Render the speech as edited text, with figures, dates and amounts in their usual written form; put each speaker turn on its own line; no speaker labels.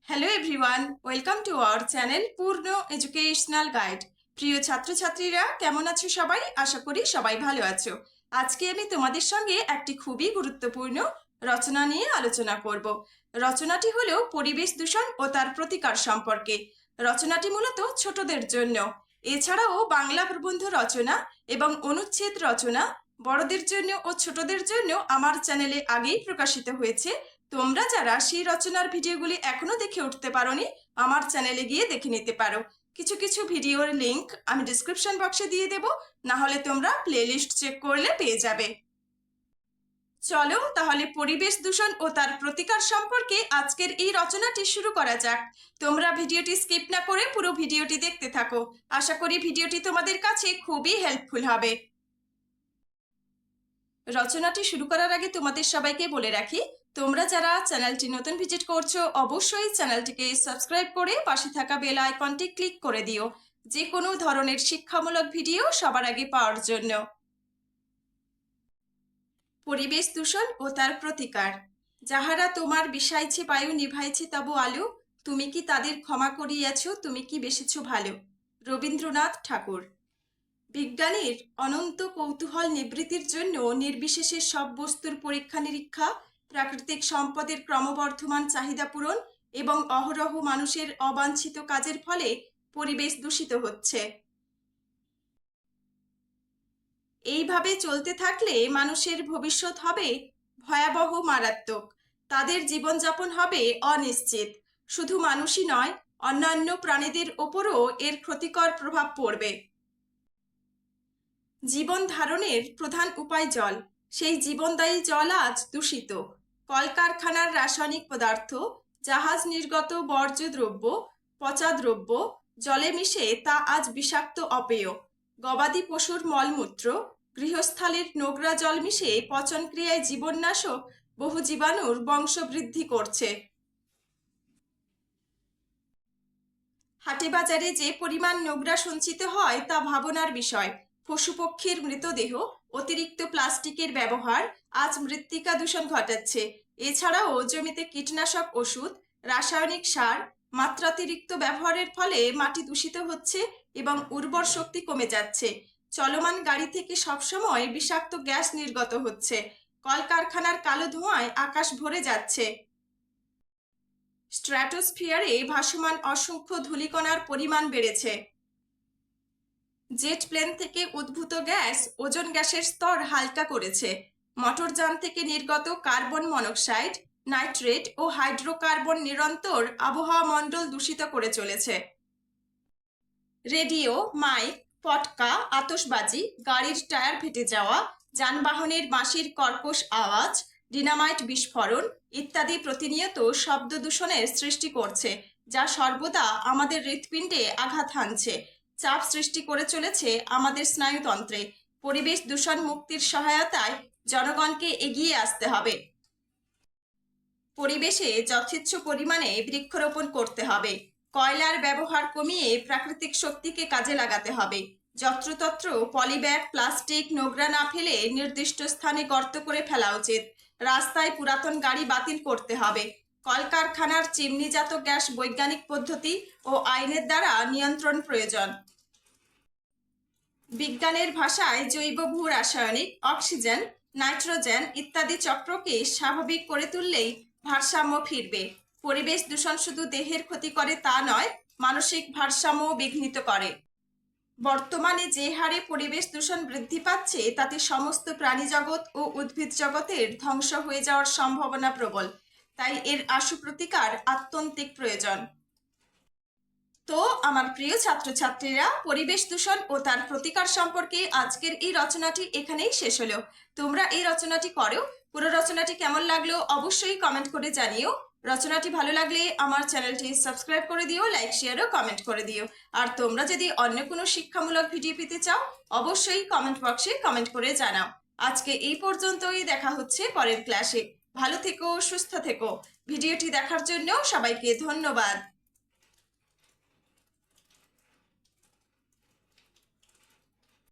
Hello everyone, welcome to our channel পূর্ণ educational guide. প্রিয় ছাত্রছাত্রীরা, কেমন আছো সবাই? আশা করি সবাই ভালো আছো। আজকে আমি তোমাদের সঙ্গে একটি খুবই গুরুত্বপূর্ণ রচনা নিয়ে আলোচনা করব। রচনাটি হলো পরিবেশ দূষণ ও তার প্রতিকার সম্পর্কে। রচনাটি মূলত ছোটদের জন্য। এছাড়াও বাংলা প্রবন্ধ রচনা এবং অনুচ্ছেদ রচনা বড়দের জন্য ও ছোটদের জন্য আমার চ্যানেলে আগেই প্রকাশিত হয়েছে। তোমরা যারা সেই রচনার ভিডিওগুলি এখনো দেখে উঠতে পারোনি, আমার চ্যানেলে গিয়ে দেখে নিতে পারো। কিছু কিছু ভিডিওর লিংক আমি ডিসক্রিপশন বক্সে দিয়ে দেব, না হলে তোমরা প্লেলিস্ট চেক করলে পেয়ে যাবে। চলো তাহলে পরিবেশ দূষণ ও তার প্রতিকার সম্পর্কে আজকের এই রচনাটি শুরু করা যাক। তোমরা ভিডিওটি স্কিপ না করে পুরো ভিডিওটি দেখতে থাকো। আশা করি ভিডিওটি তোমাদের কাছে খুবই হেল্পফুল হবে। রচনাটি শুরু করার আগে তোমাদের সবাইকে বলে রাখি, তোমরা যারা চ্যানেলটি নতুন ভিজিট করছো অবশ্যই চ্যানেলটিকে সাবস্ক্রাইব করে পাশে থাকা বেল আইকনটি ক্লিক করে দিও, যে কোনো ধরনের শিক্ষামূলক ভিডিও সবার আগে পাওয়ার জন্য। পরিবেশ দূষণ ও তার প্রতিকার। যাহারা তোমার বিষাইছে বায়ু নিভাইছে তবু আলো, তুমি কি তাদের ক্ষমা করিয়াছ, তুমি কি বেসেছ ভালো। রবীন্দ্রনাথ ঠাকুর। বিজ্ঞানীর অনন্ত কৌতূহল নিবৃত্তির জন্য নির্বিশেষে সব বস্তুর পরীক্ষা নিরীক্ষা, প্রাকৃতিক সম্পদের ক্রমবর্ধমান চাহিদা পূরণ এবং অহরহ মানুষের অবাঞ্ছিত কাজের ফলে পরিবেশ দূষিত হচ্ছে। এইভাবে চলতে থাকলে মানুষের ভবিষ্যৎ হবে ভয়াবহ, মারাত্মক। তাদের জীবনযাপন হবে অনিশ্চিত। শুধু মানুষই নয়, অন্যান্য প্রাণীদের ওপরও এর ক্ষতিকর প্রভাব পড়বে। জীবন ধারণের প্রধান উপায় জল। সেই জীবনদায়ী জল আজ দূষিত। কলকারখানার রাসায়নিক পদার্থ, জাহাজ নির্গত বর্জ্য দ্রব্য, পচা দ্রব্য জলে মিশে তা আজ বিষাক্ত অপেয়। গবাদি পশুর মলমূত্র, গৃহস্থালির নোংরা জল মিশে পচন ক্রিয়ায় জীবননাশক বহু জীবাণুর বংশবৃদ্ধি করছে। হাটে বাজারে যে পরিমাণ নোংরা সঞ্চিত হয় তা ভাবনার বিষয়। পশুপক্ষীর মৃতদেহ, অতিরিক্ত প্লাস্টিকের ব্যবহার আজ মৃত্তিকা দূষণ ঘটাচ্ছে। এছাড়াও জমিতে কীটনাশক ওষুধ, রাসায়নিক সার মাত্রাতিরিক্ত ব্যবহারের ফলে মাটি দূষিত হচ্ছে এবং উর্বর শক্তি কমে যাচ্ছে। চলমান গাড়ি থেকে সবসময় বিষাক্ত গ্যাস নির্গত হচ্ছে। কলকারখানার কালো ধোঁয়ায় আকাশ ভরে যাচ্ছে। স্ট্র্যাটোস্ফিয়ারে ভাসমান অসংখ্য ধূলিকণার পরিমাণ বেড়েছে। জেট প্লেন থেকে উদ্ভূত গ্যাস ওজোন গ্যাসের স্তর হালকা করেছে। মোটরযান থেকে নির্গত কার্বন মনোক্সাইড, নাইট্রেট ও হাইড্রোকার্বন নিরন্তর আবহাওয়া মণ্ডল দূষিত করে চলেছে। রেডিও, মাইক, পটকা, আতশবাজি, গাড়ির টায়ার ফেটে যাওয়া, যানবাহনের বাঁশির কর্কশ আওয়াজ, ডিনামাইট বিস্ফোরণ ইত্যাদি প্রতিনিয়ত শব্দ দূষণের সৃষ্টি করছে, যা সর্বদা আমাদের হৃৎপিণ্ডে আঘাত হানছে, চাপ সৃষ্টি করে চলেছে আমাদের স্নায়ুতন্ত্রে। পরিবেশ দূষণ মুক্তির সহায়তায় জনগণকে এগিয়ে আসতে হবে। পরিবেশে যথেচ্ছ পরিমাণে বৃক্ষরোপণ করতে হবে। কয়লার ব্যবহার কমিয়ে প্রাকৃতিক শক্তিকে কাজে লাগাতে হবে। যত্রতত্র পলিব্যাগ, প্লাস্টিক নোংরা না ফেলে নির্দিষ্ট স্থানে গর্ত করে ফেলা উচিত। রাস্তায় পুরাতন গাড়ি বাতিল করতে হবে। কলকারখানার চিমনিজাত গ্যাস বৈজ্ঞানিক পদ্ধতি ও আইনের দ্বারা নিয়ন্ত্রণ প্রয়োজন। বিজ্ঞানের ভাষায় জৈব ভূ রাসায়নিক, অক্সিজেন, নাইট্রোজেন ইত্যাদি চক্রকে স্বাভাবিক করে তুললেই ভারসাম্য ফিরবে। পরিবেশ দূষণ শুধু দেহের ক্ষতি করে তা নয়, মানসিক ভারসাম্য বিঘ্নিত করে। বর্তমানে যে হারে পরিবেশ দূষণ বৃদ্ধি পাচ্ছে তাতে সমস্ত প্রাণী জগৎ ও উদ্ভিদ জগতের ধ্বংস হয়ে যাওয়ার সম্ভাবনা প্রবল। তাই এর আশু প্রতিকার আত্যন্তিক প্রয়োজন। তো আমার প্রিয় ছাত্রছাত্রীরা, পরিবেশ দূষণ ও তার প্রতিকার সম্পর্কে আজকের এই রচনাটি এখানেই শেষ হলো। তোমরা এই রচনাটি করো। পুরো রচনাটি কেমন লাগলো অবশ্যই কমেন্ট করে জানিও। রচনাটি ভালো লাগলে আমার চ্যানেলটি সাবস্ক্রাইব করে দিও, লাইক শেয়ার ও কমেন্ট করে দিও। আর তোমরা যদি অন্য কোনো শিক্ষামূলক ভিডিও পেতে চাও অবশ্যই কমেন্ট বক্সে কমেন্ট করে জানাও। আজকে এই পর্যন্তই, দেখা হচ্ছে পরের ক্লাসে। ভালো থেকো, সুস্থ থেকো। ভিডিওটি দেখার জন্য সবাইকে ধন্যবাদ।